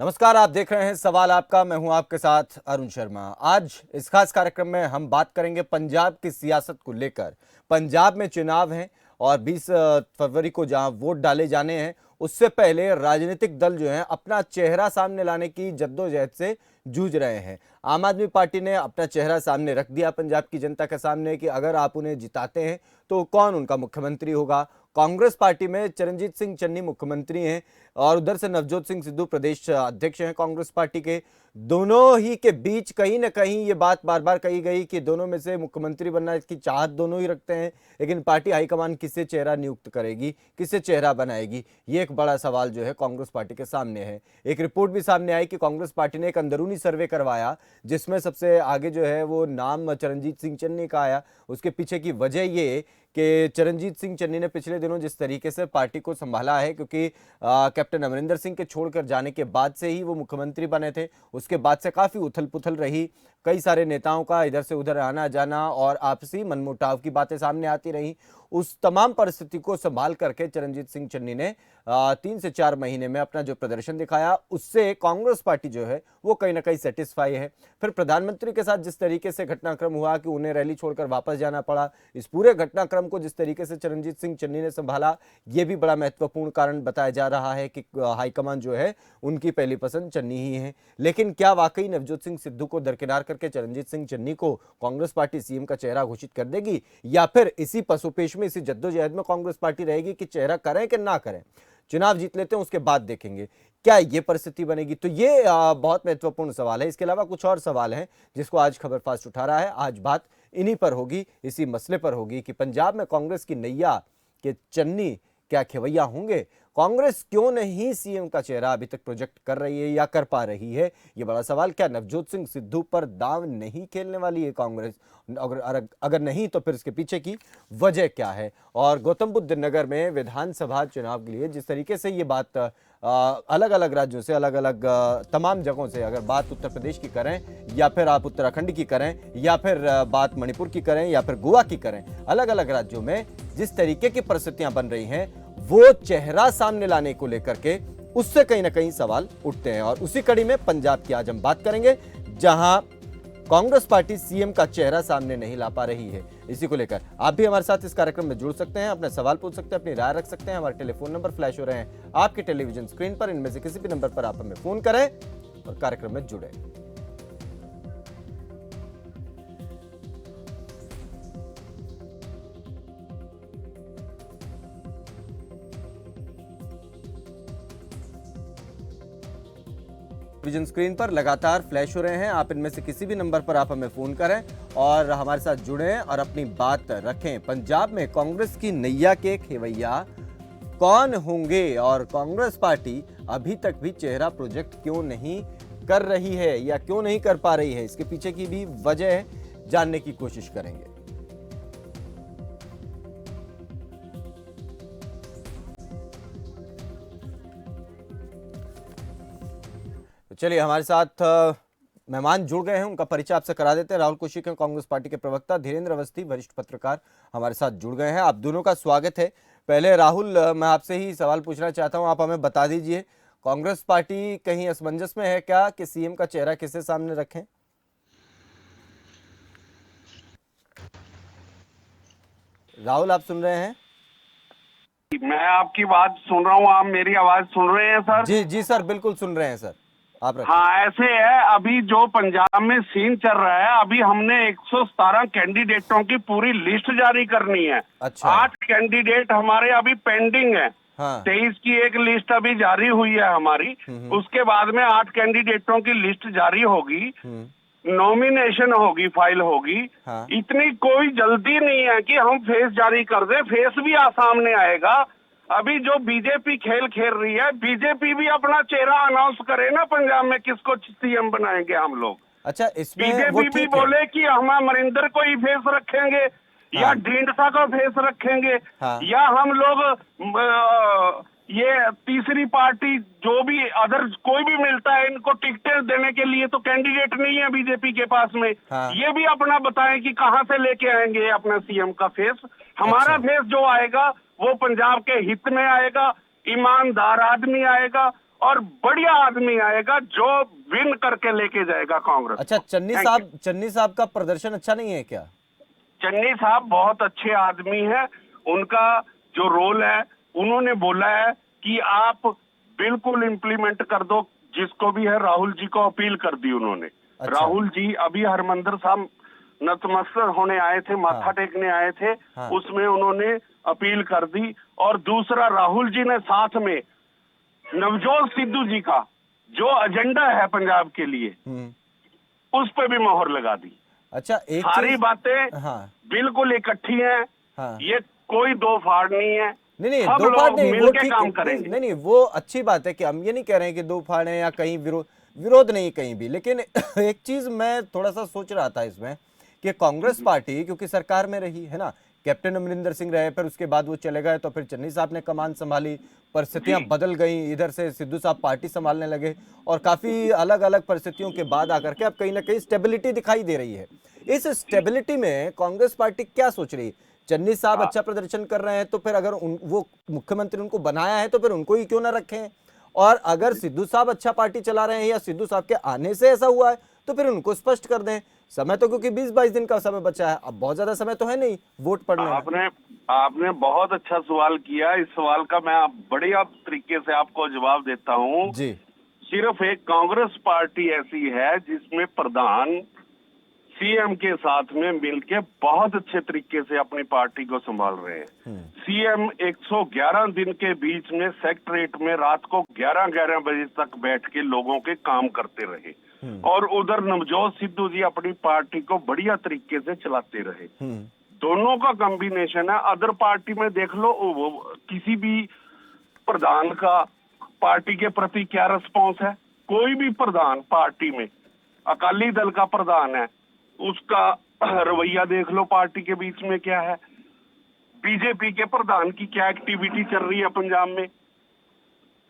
नमस्कार, आप देख रहे हैं सवाल आपका। मैं हूं आपके साथ अरुण शर्मा। आज इस खास कार्यक्रम में हम बात करेंगे पंजाब की सियासत को लेकर। पंजाब में चुनाव हैं और 20 फरवरी को जहां वोट डाले जाने हैं, उससे पहले राजनीतिक दल जो हैं अपना चेहरा सामने लाने की जद्दोजहद से जूझ रहे हैं। आम आदमी पार्टी ने अपना चेहरा सामने रख दिया पंजाब की जनता के सामने कि अगर आप उन्हें जिताते हैं तो कौन उनका मुख्यमंत्री होगा। कांग्रेस पार्टी में चरणजीत सिंह चन्नी मुख्यमंत्री हैं और उधर से नवजोत सिंह सिद्धू प्रदेश अध्यक्ष हैं कांग्रेस पार्टी के। दोनों ही के बीच कहीं ना कहीं ये बात बार बार कही गई कि दोनों में से मुख्यमंत्री बनना की चाहत दोनों ही रखते हैं, लेकिन पार्टी हाईकमान किसे चेहरा नियुक्त करेगी, किसे चेहरा बनाएगी, ये एक बड़ा सवाल जो है कांग्रेस पार्टी के सामने है। एक रिपोर्ट भी सामने आई कि कांग्रेस पार्टी ने एक अंदरूनी सर्वे करवाया जिसमें सबसे आगे जो है वो नाम चरणजीत सिंह चन्नी का आया। उसके पीछे की वजह ये कि चरणजीत सिंह चन्नी ने पिछले दिनों जिस तरीके से पार्टी को संभाला है, क्योंकि कैप्टन अमरिंदर सिंह के छोड़कर जाने के बाद से ही वो मुख्यमंत्री बने थे, उसके बाद से काफ़ी उथल पुथल रही। कई सारे नेताओं का इधर से उधर आना जाना और आपसी मनमुटाव की बातें सामने आती रही। उस तमाम परिस्थिति को संभाल करके चरणजीत सिंह चन्नी ने 3 से 4 महीने में अपना जो प्रदर्शन दिखाया, उससे कांग्रेस पार्टी जो है वो कहीं ना कहीं सेटिस्फाई है। फिर प्रधानमंत्री के साथ जिस तरीके से घटनाक्रम हुआ कि उन्हें रैली छोड़कर वापस जाना पड़ा, इस पूरे घटनाक्रम को जिस तरीके से चरणजीत सिंह चन्नी ने संभाला, ये भी बड़ा महत्वपूर्ण कारण बताया जा रहा है कि हाईकमान जो है उनकी पहली पसंद चन्नी ही है। लेकिन क्या वाकई नवजोत सिंह सिद्धू को दरकिनार करके चरणजीत सिंह चन्नी को कांग्रेस पार्टी सीएम का चेहरा घोषित कर देगी, या फिर इसी पसोपेश में, इसी जद्दोजहद में कांग्रेस पार्टी रहेगी कि चेहरा करें कि ना करें, चुनाव जीत लेते हैं उसके बाद देखेंगे, क्या ये परिस्थिति बनेगी? तो ये बहुत महत्वपूर्ण सवाल है। इसके अलावा कुछ और सवाल हैं जिसको आज खबर फास्ट उठा रहा है। आज बात इन्हीं पर होगी, इसी मसले पर होगी कि पंजाब में कांग्रेस की नैया के चन्नी क्या खेवैया होंगे। कांग्रेस क्यों नहीं सीएम का चेहरा अभी तक प्रोजेक्ट कर रही है या कर पा रही है, ये बड़ा सवाल। क्या नवजोत सिंह सिद्धू पर दांव नहीं खेलने वाली है कांग्रेस? अगर नहीं तो फिर इसके पीछे की वजह क्या है? और गौतम बुद्ध नगर में विधानसभा चुनाव के लिए जिस तरीके से ये बात अलग अलग राज्यों से, अलग अलग तमाम जगहों से, अगर बात उत्तर प्रदेश की करें या फिर आप उत्तराखंड की करें या फिर बात मणिपुर की करें या फिर गोवा की करें, अलग अलग राज्यों में जिस तरीके की परिस्थितियां बन रही हैं, वो चेहरा सामने लाने को लेकर के उससे कहीं ना कहीं सवाल उठते हैं। और उसी कड़ी में पंजाब की आज हम बात करेंगे, जहां कांग्रेस पार्टी सीएम का चेहरा सामने नहीं ला पा रही है। इसी को लेकर आप भी हमारे साथ इस कार्यक्रम में जुड़ सकते हैं, अपने सवाल पूछ सकते हैं, अपनी राय रख सकते हैं। हमारे टेलीफोन नंबर फ्लैश हो रहे हैं आपके टेलीविजन स्क्रीन पर, इनमें से किसी भी नंबर पर आप हमें फोन करें और कार्यक्रम में जुड़े। टेलीविजन स्क्रीन पर लगातार फ्लैश हो रहे हैं, आप इनमें से किसी भी नंबर पर आप हमें फोन करें और हमारे साथ जुड़ें और अपनी बात रखें। पंजाब में कांग्रेस की नैया के खेवैया कौन होंगे और कांग्रेस पार्टी अभी तक भी चेहरा प्रोजेक्ट क्यों नहीं कर रही है या क्यों नहीं कर पा रही है, इसके पीछे की भी वजह जानने की कोशिश करेंगे। चलिए, हमारे साथ मेहमान जुड़ गए हैं, उनका परिचय आपसे करा देते हैं। राहुल कौशिक हैं, कांग्रेस पार्टी के प्रवक्ता। धीरेन्द्र अवस्थी, वरिष्ठ पत्रकार, हमारे साथ जुड़ गए हैं। आप दोनों का स्वागत है। पहले राहुल, मैं आपसे ही सवाल पूछना चाहता हूं, आप हमें बता दीजिए, कांग्रेस पार्टी कहीं असमंजस में है क्या कि सीएम का चेहरा किसे सामने रखें? राहुल, आप सुन रहे हैं? मैं आपकी बात सुन रहा हूँ, आप मेरी आवाज सुन रहे हैं सर? जी जी सर, बिल्कुल सुन रहे हैं सर, आप रखें। हाँ, ऐसे है, अभी जो पंजाब में सीन चल रहा है, अभी हमने 117 कैंडिडेटों की पूरी लिस्ट जारी करनी है। अच्छा। 8 कैंडिडेट हमारे अभी पेंडिंग है। हाँ। 23 की एक लिस्ट अभी जारी हुई है हमारी। उसके बाद में 8 कैंडिडेटों की लिस्ट जारी होगी, नॉमिनेशन होगी, फाइल होगी। हाँ। इतनी कोई जल्दी नहीं है कि हम फेस जारी कर दें, फेस भी सामने आएगा। अभी जो बीजेपी खेल खेल रही है, बीजेपी भी अपना चेहरा अनाउंस करे ना पंजाब में, किसको सीएम बनाएंगे हम लोग। अच्छा, इसमें बीजेपी भी बोले कि हम अमरिंदर को ही फेस रखेंगे, या ढींढसा का फेस रखेंगे, या हम लोग ये तीसरी पार्टी जो भी अदर कोई भी मिलता है, इनको टिकटें देने के लिए तो कैंडिडेट नहीं है बीजेपी के पास में। ये भी अपना बताएं कि कहां से लेके आएंगे अपना सीएम का फेस। हमारा फेस जो आएगा वो पंजाब के हित में आएगा, ईमानदार आदमी आएगा और बढ़िया आदमी आएगा जो विन करके लेके जाएगा कांग्रेस। अच्छा, चन्नी साहब का प्रदर्शन अच्छा नहीं है क्या? चन्नी साहब बहुत अच्छे आदमी हैं। उनका जो रोल है, उन्होंने बोला है कि आप बिल्कुल इम्प्लीमेंट कर दो जिसको भी है। राहुल जी को अपील कर दी उन्होंने। अच्छा। राहुल जी अभी हरमंदिर साहब नतमस्तक होने आए थे, माथा टेकने आए थे, उसमें उन्होंने अपील कर दी। और दूसरा, राहुल जी ने साथ में नवजोत सिद्धू जी का जो एजेंडा है पंजाब के लिए, उस पे भी मोहर लगा दी। अच्छा, एक सारी बातें बिल्कुल इकट्ठी हैं। ये कोई दो फाड़ नहीं है। नहीं, सब दो फाड़ लोग नहीं, वो मिलके ठीक काम है, करेंगे। नहीं, वो अच्छी बात है कि हम ये नहीं कह रहे हैं कि दो फाड़ है या कहीं विरोध नहीं कहीं भी, लेकिन एक चीज मैं थोड़ा सा सोच रहा था इसमें कि कांग्रेस पार्टी क्योंकि सरकार में रही है ना, कैप्टन अमरिंदर सिंह रहे, फिर उसके बाद वो चले गए, तो फिर चन्नी साहब ने कमान संभाली, परिस्थितियां बदल गई, इधर से सिद्धू साहब पार्टी संभालने लगे और काफी अलग अलग परिस्थितियों के बाद आकर के अब कहीं ना कहीं स्टेबिलिटी दिखाई दे रही है। इस स्टेबिलिटी में कांग्रेस पार्टी क्या सोच रही है? चन्नी साहब अच्छा प्रदर्शन कर रहे हैं तो फिर अगर वो मुख्यमंत्री उनको बनाया है तो फिर उनको ही क्यों ना रखें, और अगर सिद्धू साहब अच्छा पार्टी चला रहे हैं या सिद्धू साहब के आने से ऐसा हुआ है तो फिर उनको स्पष्ट कर दें। समय तो क्योंकि 20-22 दिन का समय बचा है, अब बहुत ज्यादा समय तो है नहीं वोट पड़ने में। आपने बहुत अच्छा सवाल किया। इस सवाल का मैं बढ़िया तरीके से आपको जवाब देता हूँ जी। सिर्फ एक कांग्रेस पार्टी ऐसी है जिसमें प्रधान सीएम के साथ में मिलके बहुत अच्छे तरीके से अपनी पार्टी को संभाल रहे हैं। सीएम 111 दिन के बीच में सेक्रेटरीट में रात को 11-11 बजे तक बैठ के लोगों के काम करते रहे, और उधर नवजोत सिद्धू जी अपनी पार्टी को बढ़िया तरीके से चलाते रहे। दोनों का कॉम्बिनेशन है। अदर पार्टी में देख लो, वो किसी भी प्रधान का पार्टी के प्रति क्या रिस्पॉन्स है। कोई भी प्रधान पार्टी में, अकाली दल का प्रधान है, उसका रवैया देख लो पार्टी के बीच में क्या है। बीजेपी के प्रधान की क्या एक्टिविटी चल रही है पंजाब में,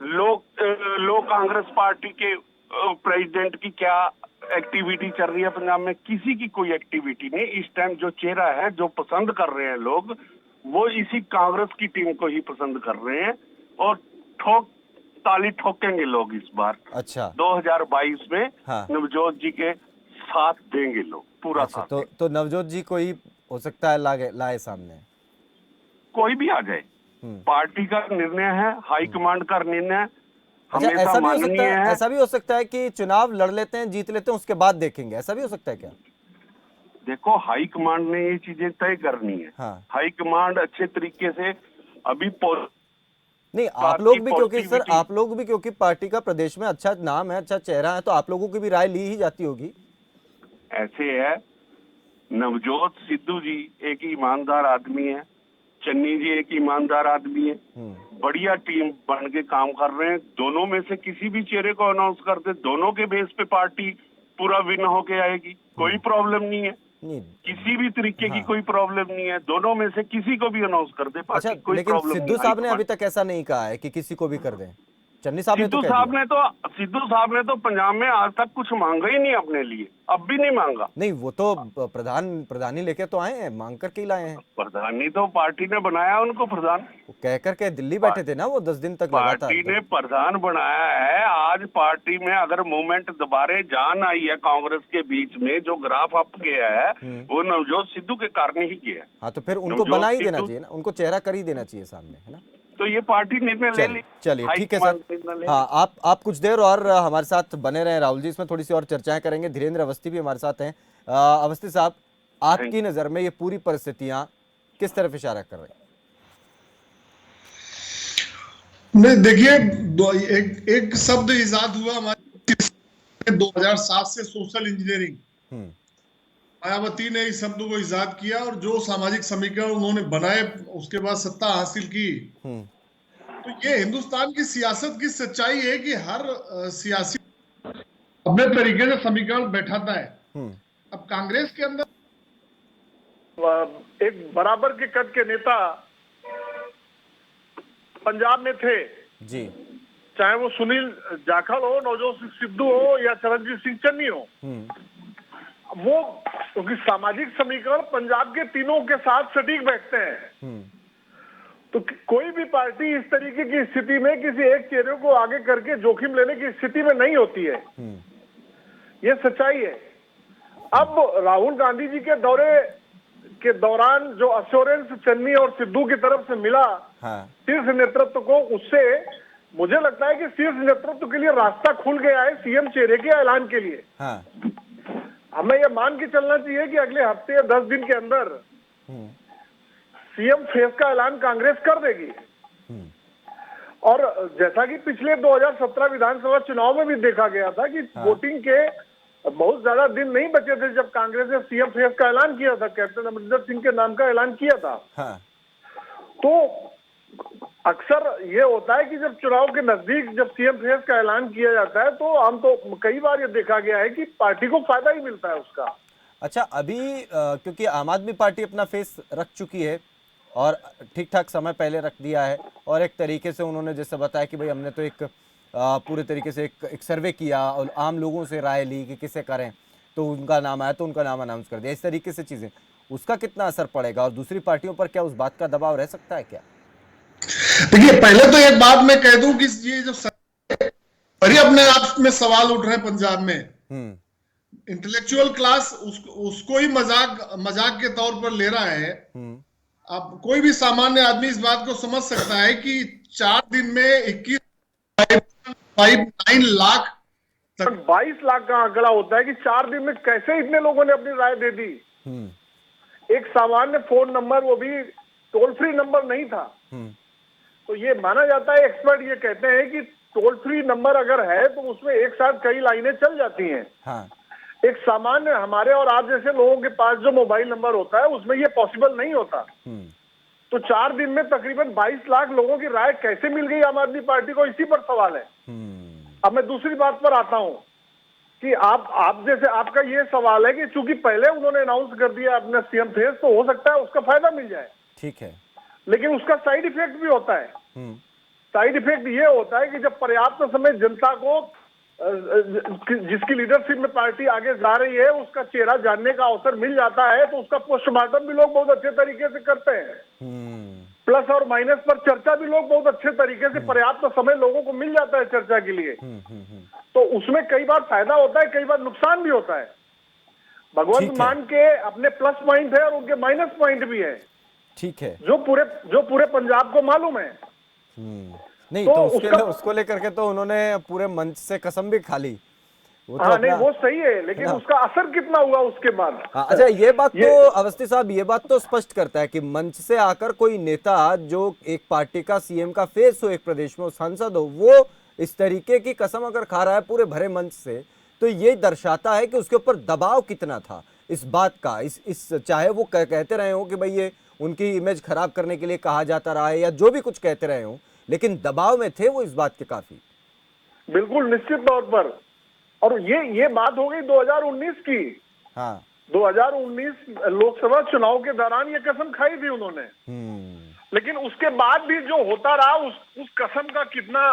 लोग कांग्रेस पार्टी के प्रेसिडेंट की क्या एक्टिविटी चल रही है पंजाब में। किसी की कोई एक्टिविटी नहीं। इस टाइम जो चेहरा है, जो पसंद कर रहे हैं लोग, वो इसी कांग्रेस की टीम को ही पसंद कर रहे हैं, और ताली ठोकेंगे लोग इस बार। अच्छा, 2022 में नवजोत जी के साथ देंगे लोग, पूरा अच्छा, साथ। तो नवजोत जी को ही हो सकता है लाए सामने, कोई भी आ जाए। पार्टी का निर्णय है, हाईकमांड का निर्णय है। अच्छा, ऐसा भी हो सकता है, ऐसा भी हो सकता है कि चुनाव लड़ लेते हैं, जीत लेते हैं, उसके बाद देखेंगे, ऐसा भी हो सकता है क्या? देखो, हाईकमांड ने ये चीजें तय करनी है। हाईकमांड अच्छे तरीके से अभी नहीं, आप लोग भी क्योंकि सर, आप लोग भी क्योंकि पार्टी का प्रदेश में अच्छा नाम है, अच्छा चेहरा है, तो आप लोगों की भी राय ली ही जाती होगी। ऐसे है, नवजोत सिद्धू जी एक ईमानदार आदमी है, चन्नी जी एक ईमानदार आदमी है, बढ़िया टीम बन के काम कर रहे हैं। दोनों में से किसी भी चेहरे को अनाउंस कर दे, दोनों के बेस पे पार्टी पूरा विन होके आएगी। कोई प्रॉब्लम नहीं है, किसी भी तरीके की कोई प्रॉब्लम नहीं है। दोनों में से किसी को भी अनाउंस कर दे पार्टी। अच्छा, कोई लेकिन प्रॉब्लम नहीं। सिद्धू साहब ने अभी तक ऐसा नहीं कहा है कि किसी को भी कर दें। चन्नी साहब ने तो कह दिया। सिद्धू साहब ने तो पंजाब में आज तक कुछ मांगा ही नहीं अपने लिए, अब भी नहीं मांगा। नहीं, वो तो प्रधानी लेके तो आए हैं, मांग करके ही लाए हैं। प्रधानी तो पार्टी ने बनाया उनको प्रधान, वो कह करके दिल्ली बैठे थे ना वो 10 दिन तक लगातार। पार्टी ने प्रधान बनाया है। आज पार्टी में अगर मूवमेंट दोबारा जान आई है कांग्रेस के बीच में, जो ग्राफ अप गया है, वो नवजोत सिद्धू के कारण ही गया। हाँ, तो फिर उनको बना ही देना चाहिए ना, उनको चेहरा कर ही देना चाहिए सामने, है ना। तो ये पार्टी निर्णय ले ली। चलिए, ठीक है सर। हाँ, आप कुछ देर और हमारे साथ बने रहें राहुल जी, इसमें थोड़ी सी और चर्चाएं करेंगे। धीरेन्द्र अवस्थी भी हमारे साथ हैं। अवस्थी साहब, आपकी नजर में ये पूरी परिस्थितियां किस तरफ इशारा कर रही? नहीं, देखिए, एक शब्द इजाद हुआ हमारे 2007 से, सोशल इंजीनियरिंग। मायावती ने इस शब्द को इजाद किया, और जो सामाजिक समीकरण उन्होंने बनाए, उसके बाद सत्ता हासिल की। तो ये हिंदुस्तान की सियासत की सच्चाई है कि हर सियासी अपने तरीके से समीकरण बैठाता है। अब कांग्रेस के अंदर एक बराबर के कद के नेता पंजाब में थे जी, चाहे वो सुनील जाखड़ हो, नवजोत सिंह सिद्धू हो, या चरणजीत सिंह चन्नी हो। वो क्योंकि सामाजिक समीकरण पंजाब के तीनों के साथ सटीक बैठते हैं, तो कोई भी पार्टी इस तरीके की स्थिति में किसी एक चेहरे को आगे करके जोखिम लेने की स्थिति में नहीं होती है। ये सच्चाई है। अब राहुल गांधी जी के दौरे के दौरान जो अश्योरेंस चन्नी और सिद्धू की तरफ से मिला शीर्ष नेतृत्व को, उससे मुझे लगता है कि शीर्ष नेतृत्व के लिए रास्ता खुल गया है सीएम चेहरे के ऐलान के लिए। हमें यह मान के चलना चाहिए कि अगले हफ्ते या 10 दिन के अंदर सीएम फेस का ऐलान कांग्रेस कर देगी। और जैसा कि पिछले 2017 विधानसभा चुनाव में भी देखा गया था कि वोटिंग के बहुत ज्यादा दिन नहीं बचे थे जब कांग्रेस ने सीएम फेस का ऐलान किया था, कैप्टन अमरिंदर सिंह के नाम का ऐलान किया था। तो अक्सर ये होता है कि जब चुनाव के नजदीक जब सीएम फेस का ऐलान किया जाता है तो हम तो कई बार ये देखा गया है कि पार्टी को फायदा ही मिलता है उसका। अच्छा, अभी क्योंकि आम आदमी पार्टी अपना फेस रख चुकी है और ठीक ठाक समय पहले रख दिया है, और एक तरीके से उन्होंने जैसे बताया कि भाई हमने तो एक पूरे तरीके से एक सर्वे किया और आम लोगों से राय ली कि किसे करें, तो उनका नाम आया तो उनका नाम अनाउंस कर दिया, इस तरीके से चीजें, उसका कितना असर पड़ेगा और दूसरी पार्टियों पर क्या उस बात का दबाव रह सकता है क्या? देखिए, पहले तो एक बात मैं कह दूं कि ये जो बड़ी अपने आप में सवाल उठ रहे हैं पंजाब में, इंटेलेक्चुअल क्लास उसको ही मजाक के तौर पर ले रहा है। अब कोई भी सामान्य आदमी इस बात को समझ सकता है कि 4 दिन में 21.59 लाख 22 लाख का आंकड़ा होता है कि 4 दिन में कैसे इतने लोगों ने अपनी राय दे दी। एक सामान्य फोन नंबर, वो भी टोल फ्री नंबर नहीं था। तो ये माना जाता है, एक्सपर्ट ये कहते हैं कि टोल फ्री नंबर अगर है तो उसमें एक साथ कई लाइनें चल जाती हैं। एक सामान्य हमारे और आप जैसे लोगों के पास जो मोबाइल नंबर होता है उसमें ये पॉसिबल नहीं होता। तो 4 दिन में तकरीबन 22 लाख लोगों की राय कैसे मिल गई आम आदमी पार्टी को, इसी पर सवाल है। अब मैं दूसरी बात पर आता हूं कि आप जैसे आपका ये सवाल है कि चूंकि पहले उन्होंने अनाउंस कर दिया अपना सीएम फेस, तो हो सकता है उसका फायदा मिल जाए। ठीक है, लेकिन उसका साइड इफेक्ट भी होता है। साइड इफेक्ट ये होता है कि जब पर्याप्त समय जनता को जिसकी लीडरशिप में पार्टी आगे जा रही है उसका चेहरा जानने का अवसर मिल जाता है, तो उसका पोस्टमार्टम भी लोग बहुत अच्छे तरीके से करते हैं। प्लस और माइनस पर चर्चा भी लोग बहुत अच्छे तरीके से, पर्याप्त समय लोगों को मिल जाता है चर्चा के लिए। तो उसमें कई बार फायदा होता है, कई बार नुकसान भी होता है। भगवंत मान के अपने प्लस पॉइंट है और उनके माइनस पॉइंट भी है। ठीक है, जो पूरे पंजाब को मालूम है। नहीं तो उसको लेकर के तो उन्होंने पूरे मंच से कसम भी खा ली। वो तो नहीं वो सही है, लेकिन उसका असर कितना हुआ उसके बाद। अच्छा, ये बात तो अवस्थी साहब ये बात तो स्पष्ट करता है कि मंच से आकर कोई नेता जो एक पार्टी का सीएम का फेस हो, एक प्रदेश में सांसद हो, वो इस तरीके की कसम अगर खा रहा है पूरे भरे मंच से, तो ये दर्शाता है कि उसके ऊपर दबाव कितना था इस बात का। इस चाहे वो कहते रहे हो कि भाई ये उनकी इमेज खराब करने के लिए कहा जाता रहा है या जो भी कुछ कहते रहे हो, लेकिन दबाव में थे वो इस बात के काफी। बिल्कुल निश्चित तौर पर। और ये बात हो गई 2019 की। 2019 लोकसभा चुनाव के दौरान ये कसम खाई थी उन्होंने। लेकिन उसके बाद भी जो होता रहा उस कसम का कितना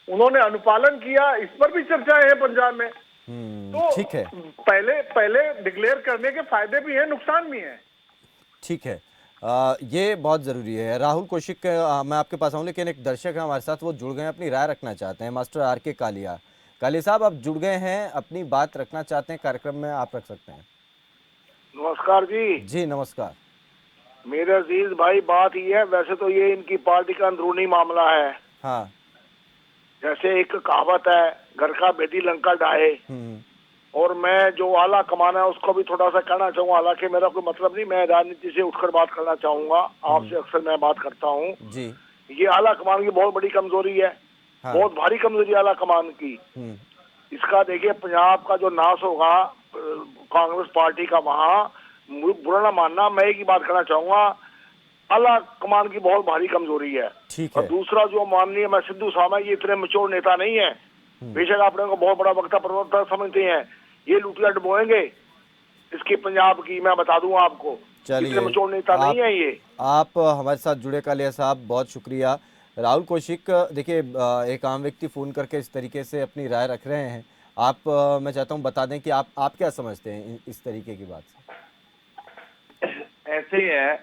उन्होंने अनुपालन किया, इस पर भी चर्चाएं हैं पंजाब में। तो ठीक है, पहले डिक्लेयर करने के फायदे भी हैं, नुकसान भी हैं। ठीक है, ये बहुत ज़रूरी है। राहुल कौशिक, मैं आपके पास आऊँ, लेकिन एक दर्शक है हमारे साथ, वो जुड़ गए हैं, अपनी राय रखना चाहते हैं। Master R K. कालिया साहब, आप जुड़ गए हैं, अपनी बात रखना चाहते हैं कार्यक्रम में, आप रख सकते हैं। नमस्कार जी। जी नमस्कार। मेरे अजीज भाई, बात ये है, वैसे तो ये इनकी पार्टी का अंदरूनी मामला है। हाँ, जैसे एक कहावत है, घर का बेटी लंका ढाए। और मैं जो आला कमाना है उसको भी थोड़ा सा कहना चाहूंगा, हालांकि मेरा कोई मतलब नहीं, मैं राजनीति से उठकर बात करना चाहूंगा। आपसे अक्सर मैं बात करता हूँ जी। ये आला कमान की बहुत बड़ी कमजोरी है। हाँ। बहुत भारी कमजोरी आला कमान की। इसका देखिए, पंजाब का जो नाश होगा कांग्रेस पार्टी का, वहां बुरा ना मानना, मैं एक ही बात करना चाहूंगा, आला कमान की बहुत भारी कमजोरी है। और दूसरा जो माननीय मैं सिद्धू साहब है, ये इतने मैच्योर नेता नहीं है। बेशक आप लोगों को बहुत बड़ा वक्ता प्रवक्ता समझते हैं, ये लुटिया डुबोएंगे इसकी पंजाब की, मैं बता दूं आपको। चलिए, मैच्योर नेता नहीं है ये। आप हमारे साथ जुड़े कालिया साहब, बहुत शुक्रिया। राहुल कौशिक, देखिए एक आम व्यक्ति फोन करके इस तरीके से अपनी राय रख रहे हैं, आप मैं चाहता हूं बता दें कि आप क्या समझते हैं इस तरीके की बात से। ऐसे है,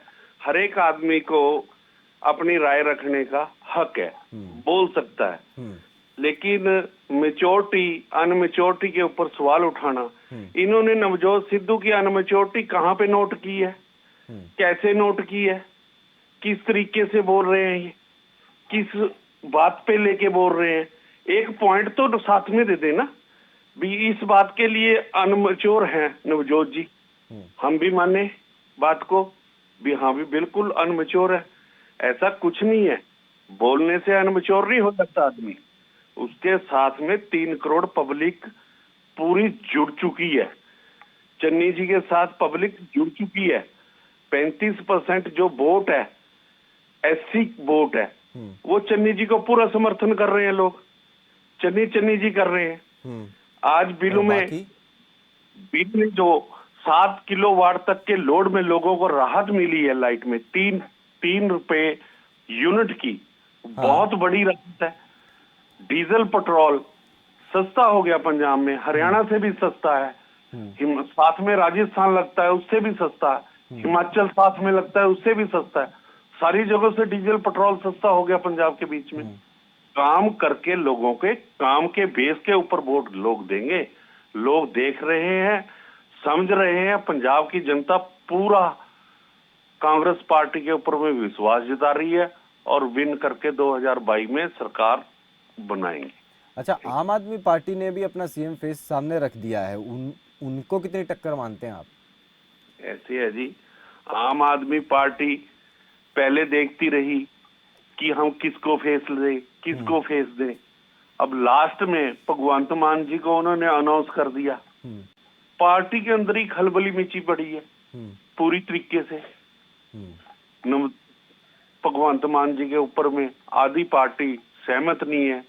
हर एक आदमी को अपनी राय रखने का हक है, बोल सकता है। लेकिन मेच्योरिटी अनमेच्योरिटी के ऊपर सवाल उठाना, इन्होंने नवजोत सिद्धू की अनमेच्योरिटी कहाँ पे नोट की है, कैसे नोट की है, किस तरीके से बोल रहे हैं, ये किस बात पे लेके बोल रहे हैं, एक पॉइंट तो साथ में दे देना भी, इस बात के लिए अनमेच्योर हैं नवजोत जी, हम भी माने बात को भी, हाँ भी बिल्कुल अनमेच्योर है। ऐसा कुछ नहीं है, बोलने से अनमेच्योर नहीं हो सकता आदमी। उसके साथ में 3 करोड़ पब्लिक पूरी जुड़ चुकी है, चन्नी जी के साथ पब्लिक जुड़ चुकी है। 35% जो वोट है, एससी वोट है, वो चन्नी जी को पूरा समर्थन कर रहे हैं लोग, चन्नी जी कर रहे हैं। आज बिलों में जो 7 किलोवाट तक के लोड में लोगों को राहत मिली है लाइट में, 3 रुपए यूनिट की, बहुत बड़ी राहत है। डीजल पेट्रोल सस्ता हो गया पंजाब में, हरियाणा से भी सस्ता है, साथ में राजस्थान लगता है उससे भी सस्ता है, हिमाचल साथ में लगता है उससे भी सस्ता है, सारी जगह से डीजल पेट्रोल सस्ता हो गया पंजाब के बीच में। काम करके लोगों के काम के बेस के ऊपर वोट लोग देंगे। लोग देख रहे हैं, समझ रहे हैं, पंजाब की जनता पूरा कांग्रेस पार्टी के ऊपर में विश्वास जता रही है और विन करके 2022 में सरकार बनाएंगे। अच्छा, आम आदमी पार्टी ने भी अपना सीएम फेस सामने रख दिया है, उनको कितनी टक्कर मानते हैं आप? ऐसे है जी, आम आदमी पार्टी पहले देखती रही कि हम किसको फेस दें, किसको फेस दें। अब लास्ट में भगवंत मान जी को उन्होंने अनाउंस कर दिया। पार्टी के अंदर ही खलबली मची पड़ी है पूरी तरीके से। भगवंत मान जी के ऊपर में आधी पार्टी सहमत नहीं है,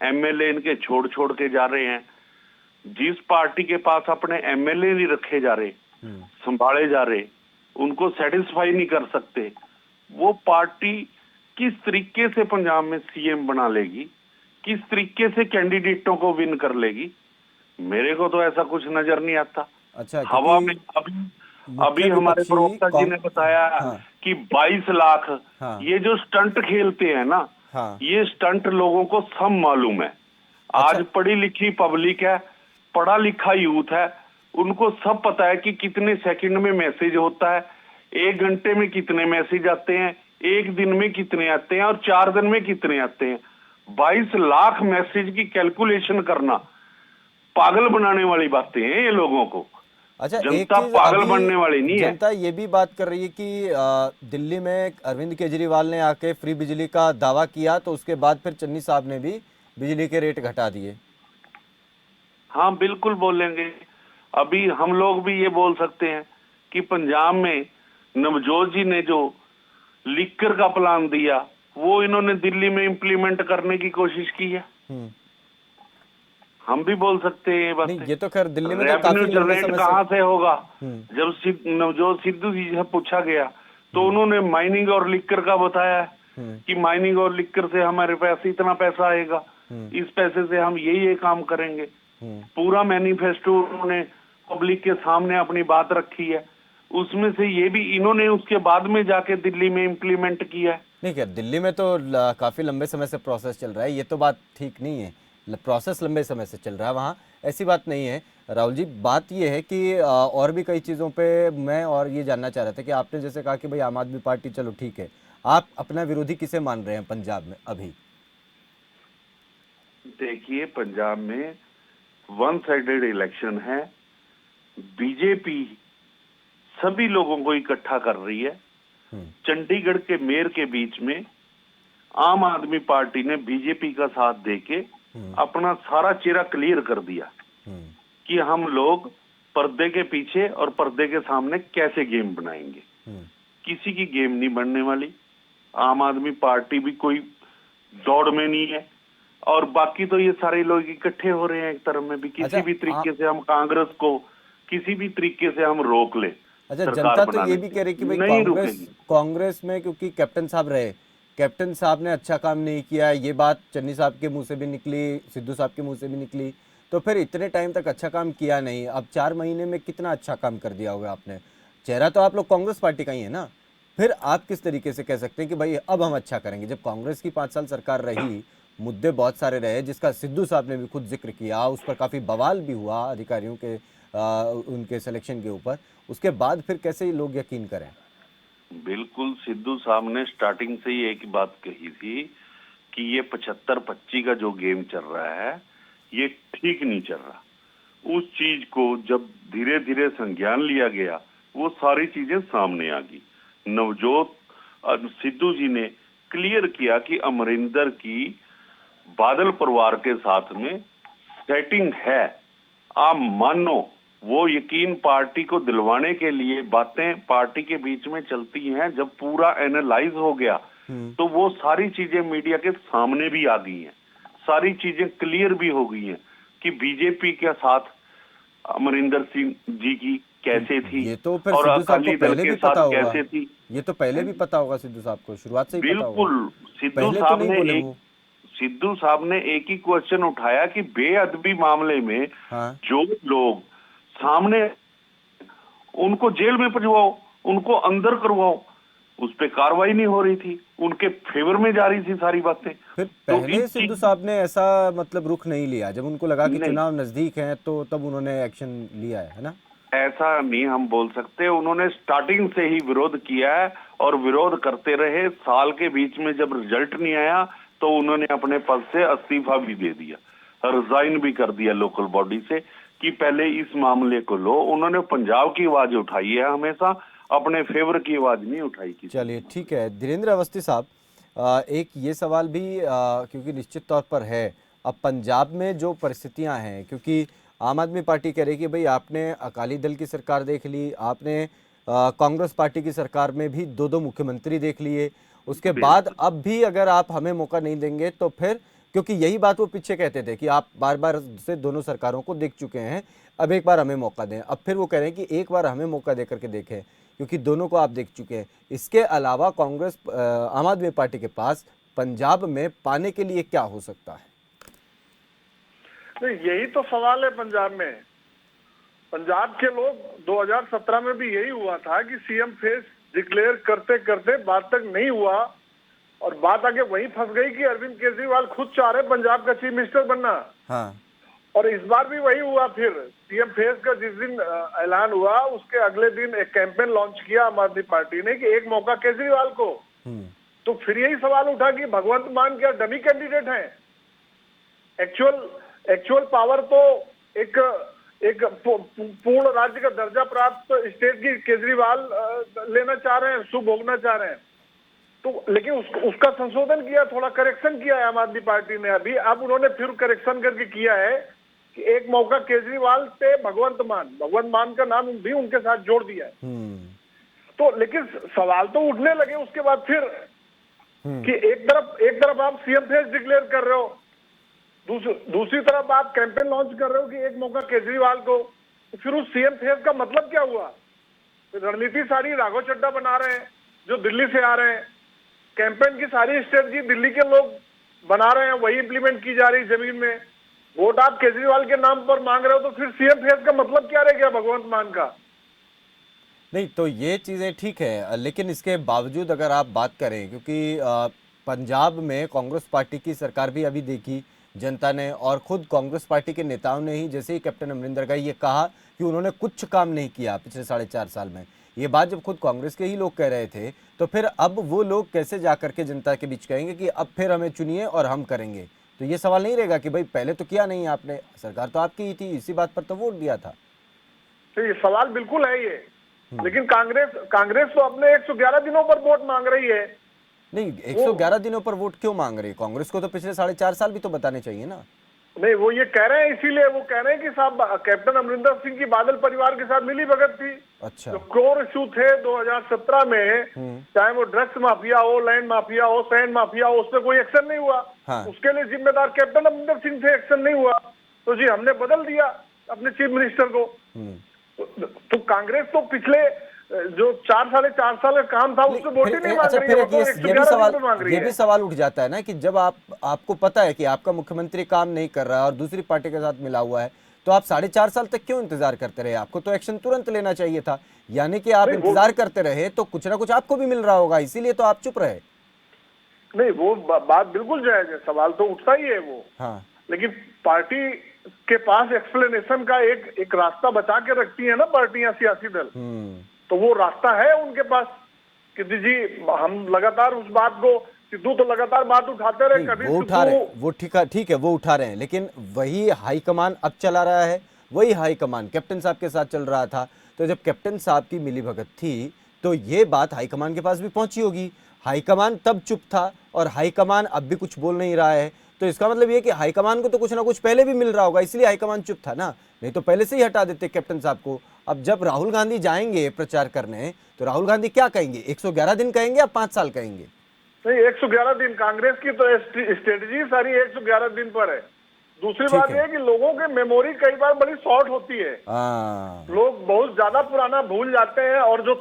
एमएलए इनके छोड़ छोड़ के जा रहे हैं। जिस पार्टी के पास अपने एमएलए नहीं रखे जा रहे, संभाले जा रहे, उनको सेटिस्फाई नहीं कर सकते, वो पार्टी किस तरीके से पंजाब में सीएम बना लेगी, किस तरीके से कैंडिडेटों को विन कर लेगी, मेरे को तो ऐसा कुछ नजर नहीं आता। अच्छा, हवा में अभी हमारे प्रवक्ता जी ने बताया कि 22 लाख, ये जो स्टंट खेलते हैं ना, ये स्टंट लोगों को सब मालूम है। आज पढ़ी लिखी पब्लिक है, पढ़ा लिखा यूथ है, उनको सब पता है कि कितने सेकंड में मैसेज होता है, 1 घंटे में कितने मैसेज आते हैं, 1 दिन में कितने आते हैं और 4 दिन में कितने आते हैं। 22 लाख मैसेज की कैलकुलेशन करना पागल बनाने वाली बातें हैं ये लोगों को। अच्छा, जनता पागल बनने वाली नहीं है। जनता ये भी बात कर रही है कि दिल्ली में अरविंद केजरीवाल ने आके फ्री बिजली का दावा किया, तो उसके बाद फिर चन्नी साहब ने भी बिजली के रेट घटा दिए। हाँ बिल्कुल बोलेंगे। अभी हम लोग भी ये बोल सकते हैं कि पंजाब में नवजोत जी ने जो लीकर का प्लान दिया, वो इन्होंने दिल्ली में इम्प्लीमेंट करने की कोशिश की है। हम भी बोल सकते हैं ये बात। ये तो खैर दिल्ली में तो काफी जनरेट कहाँ से होगा? जब नवजोत सिद्धू जी से पूछा गया तो उन्होंने माइनिंग और लिकर का बताया कि माइनिंग और लिकर से हमारे पास इतना पैसा आएगा, इस पैसे से हम ये काम करेंगे। पूरा मैनिफेस्टो उन्होंने पब्लिक के सामने अपनी बात रखी है, उसमें से ये भी इन्होंने उसके बाद में जाके दिल्ली में इम्प्लीमेंट किया है। नहीं, क्या दिल्ली में तो काफी लंबे समय से प्रोसेस चल रहा है, ये तो बात ठीक नहीं है, प्रोसेस लंबे समय से चल रहा है वहाँ, ऐसी बात नहीं है। राहुल जी, बात ये है कि और भी कई चीज़ों पे मैं और ये जानना चाह रहा था कि आपने जैसे कहा कि भाई आम आदमी पार्टी चलो ठीक है, आप अपना विरोधी किसे मान रहे हैं पंजाब में अभी? देखिए, पंजाब में वन साइडेड इलेक्शन है, बीजेपी सभी लोगों को इकट्ठा कर रही है। चंडीगढ़ के मेयर के बीच में आम आदमी पार्टी ने बीजेपी का साथ देके अपना सारा चेहरा क्लियर कर दिया कि हम लोग पर्दे के पीछे और पर्दे के सामने कैसे गेम बनाएंगे। किसी की गेम नहीं बनने वाली। आम आदमी पार्टी भी कोई दौड़ में नहीं है और बाकी तो ये सारे लोग इकट्ठे हो रहे हैं एक तरफ में भी, किसी भी तरीके से हम कांग्रेस को किसी भी तरीके से हम रोक ले। अच्छा, जनता तो ये भी कह रही कि भाई कांग्रेस में क्योंकि कैप्टन साहब रहे, कैप्टन साहब ने अच्छा काम नहीं किया, ये बात चन्नी साहब के मुंह से भी निकली, सिद्धू साहब के मुंह से भी निकली, तो फिर इतने टाइम तक अच्छा काम किया नहीं, अब 4 महीने में कितना अच्छा काम कर दिया होगा आपने? चेहरा तो आप लोग कांग्रेस पार्टी का ही है ना, फिर आप किस तरीके से कह सकते हैं कि भाई अब हम अच्छा करेंगे? जब कांग्रेस की 5 साल सरकार रही, मुद्दे बहुत सारे रहे, जिसका सिद्धू साहब ने भी खुद जिक्र किया, उस पर काफी बवाल भी हुआ अधिकारियों के उनके सिलेक्शन के ऊपर। उसके बाद फिर कैसे लोग यकीन करें? बिल्कुल, सिद्धू साहब ने स्टार्टिंग से ही एक बात कही थी कि ये 75-25 का जो गेम चल रहा है ये ठीक नहीं चल रहा। उस चीज को जब धीरे धीरे संज्ञान लिया गया, वो सारी चीजें सामने आ गई। नवजोत सिद्धू जी ने क्लियर किया कि अमरिंदर की बादल परिवार के साथ में सेटिंग है। आप मानो वो यकीन पार्टी को दिलवाने के लिए बातें पार्टी के बीच में चलती हैं। जब पूरा एनालाइज हो गया तो वो सारी चीजें मीडिया के सामने भी आ गई हैं, सारी चीजें क्लियर भी हो गई हैं कि बीजेपी के साथ अमरिंदर सिंह जी की कैसे थी ये तो फिर और सिद्धू साहब अकाली को दल पहले के भी पता साथ होगा। कैसे थी। ये तो पहले भी पता होगा सिद्धू साहब को, शुरुआत से ही पता होगा। बिल्कुल, पहले तो नहीं बोले वो। सिद्धू साहब ने एक ही क्वेश्चन उठाया कि बेअदबी मामले में जो लोग सामने, उनको जेल में भिजवाओ, उनको अंदर करवाओ। उस पे कार्रवाई नहीं हो रही थी, उनके फेवर में जा रही थी सारी बातें। फिर पहले सिद्धू साहब ने ऐसा मतलब रुख नहीं लिया, जब उनको लगा कि चुनाव नजदीक है तो तब उन्होंने एक्शन लिया है ना? ऐसा नहीं हम बोल सकते। उन्होंने स्टार्टिंग से ही विरोध किया है और विरोध करते रहे। साल के बीच में जब रिजल्ट नहीं आया तो उन्होंने अपने पद से इस्तीफा भी दे दिया, रिजाइन भी कर दिया लोकल बॉडी से कि पहले इस मामले को लो। उन्होंने पंजाब की आवाज उठाई है हमेशा, अपने फेवर की आवाज नहीं उठाई। चलिए ठीक है धीरेन्द्र अवस्थी साहब, एक ये सवाल भी क्योंकि निश्चित तौर पर है, अब पंजाब में जो परिस्थितियां हैं, क्योंकि आम आदमी पार्टी कह रही है कि भाई आपने अकाली दल की सरकार देख ली, आपने कांग्रेस पार्टी की सरकार में भी 2-2 मुख्यमंत्री देख लिए, उसके बाद अब भी अगर आप हमें मौका नहीं देंगे तो फिर, क्योंकि यही बात वो पीछे कहते थे कि आप बार बार से दोनों सरकारों को देख चुके हैं, अब एक बार हमें मौका दें। अब फिर वो कह रहे हैं कि एक बार हमें मौका दे करके देखें, क्योंकि दोनों को आप देख चुके हैं। इसके अलावा कांग्रेस आम आदमी पार्टी के पास पंजाब में पाने के लिए क्या हो सकता है? नहीं, यही तो सवाल है पंजाब में। पंजाब के लोग 2017 में भी यही हुआ था कि सीएम फेस डिक्लेयर करते करते बात तक नहीं हुआ और बात आगे वहीं फंस गई कि अरविंद केजरीवाल खुद चाह रहे पंजाब का चीफ मिनिस्टर बनना। हाँ। और इस बार भी वही हुआ। फिर सीएम फेस का जिस दिन ऐलान हुआ उसके अगले दिन एक कैंपेन लॉन्च किया आम आदमी पार्टी ने कि एक मौका केजरीवाल को। तो फिर यही सवाल उठा कि भगवंत मान क्या डमी कैंडिडेट हैं? एक्चुअल पावर तो एक पूर्ण राज्य का दर्जा प्राप्त स्टेट की केजरीवाल लेना चाह रहे हैं, सुभोगना चाह रहे हैं। तो लेकिन उसका संशोधन किया, थोड़ा करेक्शन किया है आम आदमी पार्टी ने अभी। अब उन्होंने फिर करेक्शन करके किया है कि एक मौका केजरीवाल से भगवंत मान का नाम भी उनके साथ जोड़ दिया है। तो लेकिन सवाल तो उठने लगे उसके बाद फिर कि एक तरफ आप सीएम फेस डिक्लेयर कर रहे हो, दूसरी तरफ आप कैंपेन लॉन्च कर रहे हो कि एक मौका केजरीवाल को। तो फिर उस सीएम फेस का मतलब क्या हुआ? रणनीति सारी राघव चड्ढा बना रहे हैं जो दिल्ली से आ रहे हैं, कैंपेन की सारी स्ट्रेटजी दिल्ली के लोग बना रहे हैं, वही इंप्लीमेंट की जा रही जमीन में। वोट आप केजरीवाल के नाम पर मांग रहे हो तो फिर सीएम फेस का मतलब क्या रह गया भगवंत मान का? नहीं तो ये चीज़ें ठीक है, लेकिन इसके बावजूद अगर आप बात करें, क्योंकि पंजाब में कांग्रेस पार्टी की सरकार भी अभी देखी जनता ने, और खुद कांग्रेस पार्टी के नेताओं ने ही, जैसे ही कैप्टन अमरिंदर का ये कहा कि उन्होंने कुछ काम नहीं किया पिछले 4.5 साल में, ये बात जब खुद कांग्रेस के ही लोग कह रहे थे, तो फिर अब वो लोग कैसे जाकर के जनता के बीच कहेंगे कि अब फिर हमें चुनिए और हम करेंगे? तो ये सवाल नहीं रहेगा कि भाई पहले तो किया नहीं आपने, सरकार तो आपकी ही थी, इसी बात पर तो वोट दिया था। तो ये सवाल बिल्कुल है ये। लेकिन कांग्रेस तो अपने 111 दिनों पर वोट मांग रही है। नहीं, 111 दिनों पर वोट क्यों मांग रही है? कांग्रेस को तो पिछले 4.5 साल भी तो बताने चाहिए ना। नहीं, वो ये कह रहे हैं, इसीलिए वो कह रहे हैं कि साहब कैप्टन अमरिंदर सिंह की बादल परिवार के साथ मिली भगत थी। अच्छा। जो कोर इशू थे 2017 में, चाहे वो ड्रग्स माफिया हो, लैंड माफिया हो, सैंड माफिया हो, उस पर कोई एक्शन नहीं हुआ। हाँ। उसके लिए जिम्मेदार कैप्टन अमरिंदर सिंह थे, एक्शन नहीं हुआ तो जी हमने बदल दिया अपने चीफ मिनिस्टर को। तो कांग्रेस तो पिछले जो 4.5 साल का काम था उससे वोट ही नहीं मांग रही है। ये भी सवाल उठ जाता है ना कि जब आपको पता है कि आपका मुख्यमंत्री काम नहीं कर रहा है और दूसरी पार्टी के साथ मिला हुआ है, तो आप 4.5 साल तक क्यों इंतजार करते रहे? आपको तो एक्शन तुरंत लेना चाहिए था, यानी कि आप इंतजार करते रहे तो कुछ ना कुछ आपको भी मिल रहा होगा, इसीलिए तो आप चुप रहे। नहीं, वो बात बिल्कुल जायज है, सवाल तो उठता ही है वो। हाँ, लेकिन पार्टी के पास एक्सप्लेनेशन का एक रास्ता बचा के रखती है ना पार्टियां, सियासी दल। तो वो रास्ता है उनके पास कि जी हम लगातार उस बात को, सिद्धू तो लगातार बात उठाते रहे, कभी वो उठा रहे, वो ठीक है, वो उठा रहे हैं, लेकिन वही हाईकमान अब चला रहा है, वही हाईकमान कैप्टन साहब के साथ चल रहा था। तो जब कैप्टन साहब की मिलीभगत थी तो ये बात हाईकमान के पास भी पहुंची होगी। हाईकमान तब चुप था और हाईकमान अब भी कुछ बोल नहीं रहा है, तो इसका मतलब ये कि हाईकमान को तो कुछ ना कुछ पहले भी मिल रहा होगा, इसलिए हाईकमान चुप था ना, नहीं तो पहले से ही हटा देते कैप्टन साहब को। अब जब राहुल गांधी जाएंगे प्रचार करने तो राहुल गांधी क्या कहेंगे? 111 दिन कहेंगे या 5 साल कहेंगे? नहीं, 111 दिन कांग्रेस की तो स्ट्रेटजी सारी 111 दिन पर है। दूसरी बात यह है कि लोगों की मेमोरी कई बार बड़ी शॉर्ट होती है, लोग बहुत ज्यादा पुराना भूल जाते हैं, और जो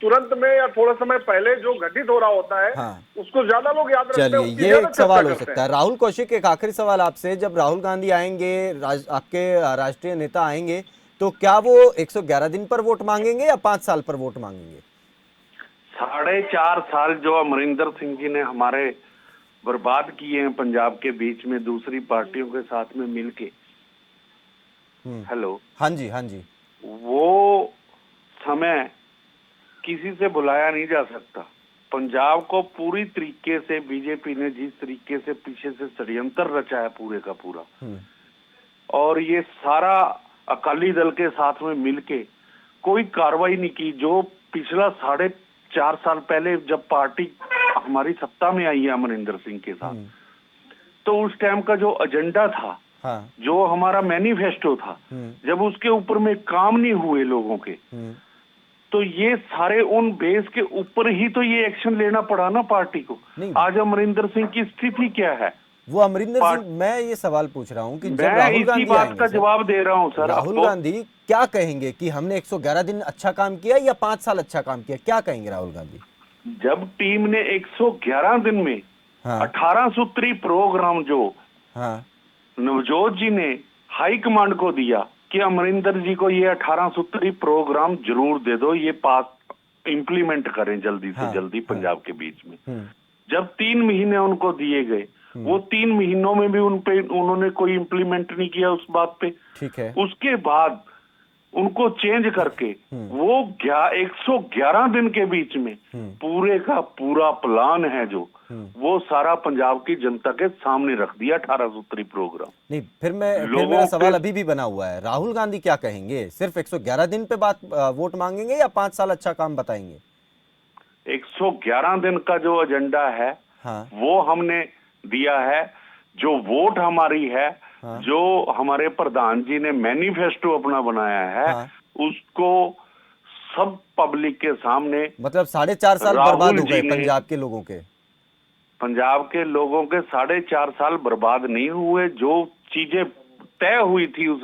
तुरंत में या थोड़ा समय पहले जो घटित हो रहा होता है उसको ज्यादा लोग याद रखते हैं। चलिए, ये एक सवाल हो सकता है। राहुल कौशिक, एक आखिरी सवाल आपसे, जब राहुल गांधी आएंगे, आपके राष्ट्रीय नेता आएंगे, तो क्या वो 111 दिन पर वोट मांगेंगे या 5 साल पर वोट मांगेंगे? 4.5 साल जो अमरिंदर सिंह जी ने हमारे बर्बाद किए हैं पंजाब के बीच में दूसरी पार्टियों के साथ में मिलके। हेलो, हाँ जी, हाँ जी। वो समय किसी से भुलाया नहीं जा सकता। पंजाब को पूरी तरीके से बीजेपी ने जिस तरीके से पीछे से षड्यंत्र रचा है पूरे का पूरा, और ये सारा अकाली दल के साथ में मिलके कोई कार्रवाई नहीं की। जो पिछला 4.5 साल पहले जब पार्टी हमारी सत्ता में आई है अमरिंदर सिंह के साथ, तो उस टाइम का जो एजेंडा था, जो हमारा मैनिफेस्टो था, जब उसके ऊपर में काम नहीं हुए लोगों के, तो ये सारे उन बेस के ऊपर ही तो ये एक्शन लेना पड़ा ना पार्टी को। आज अमरिंदर सिंह की स्थिति क्या है? वो अमरिंदर सिंह, मैं ये सवाल पूछ रहा हूँ कि जब मैं राहुल गांधी इसी बात का जवाब दे रहा हूँ सर। राहुल गांधी क्या कहेंगे कि हमने 111 दिन अच्छा काम किया या 5 साल अच्छा काम किया? क्या कहेंगे राहुल गांधी? जब टीम ने 111 दिन में 18 सूत्री प्रोग्राम जो नवजोत जी ने हाई कमांड को दिया कि अमरिंदर जी को ये 18 सूत्री प्रोग्राम जरूर दे दो, ये पास इम्प्लीमेंट करें जल्दी से जल्दी पंजाब के बीच में। जब 3 महीने उनको दिए गए, वो 3 महीनों में भी उन्होंने कोई इम्प्लीमेंट नहीं किया उस बात पे। ठीक है। उसके बाद उनको चेंज करके वो 111 दिन के बीच में पूरे का पूरा प्लान है जो वो सारा पंजाब की जनता के सामने रख दिया, 18 सूत्री प्रोग्राम। नहीं, फिर मेरा सवाल अभी भी बना हुआ है, राहुल गांधी क्या कहेंगे? सिर्फ 111 दिन पे वोट मांगेंगे या 5 साल अच्छा काम बताएंगे? 111 दिन का जो एजेंडा है वो हमने दिया है। जो वोट हमारी है, जो हमारे प्रधान जी ने मैनिफेस्टो अपना बनाया है, उसको सब पब्लिक के सामने, मतलब 4.5 साल बर्बाद हो गए पंजाब के लोगों के। पंजाब के लोगों के 4.5 साल बर्बाद नहीं हुए। जो चीजें तय हुई थी उस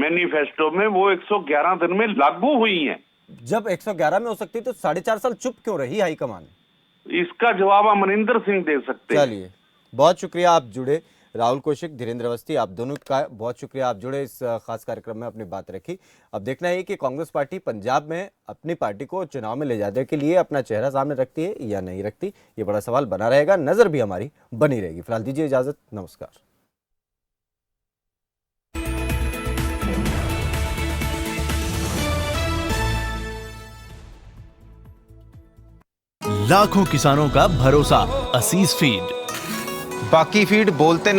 मैनिफेस्टो में, वो 111 दिन में लागू हुई हैं। जब 111 में हो सकती तो 4.5 साल चुप क्यों रही हाईकमान? इसका जवाब अमरिंदर सिंह दे सकते हैं। चलिए, बहुत शुक्रिया आप जुड़े। राहुल कौशिक, धीरेन्द्र अवस्थी, आप दोनों का बहुत शुक्रिया, आप जुड़े, इस खास कार्यक्रम में अपनी बात रखी। अब देखना है कि कांग्रेस पार्टी पंजाब में अपनी पार्टी को चुनाव में ले जाने के लिए अपना चेहरा सामने रखती है या नहीं रखती, ये बड़ा सवाल बना रहेगा, नजर भी हमारी बनी रहेगी। फिलहाल दीजिए इजाजत, नमस्कार। लाखों किसानों का भरोसा असीस फीड। बाकी फीड बोलते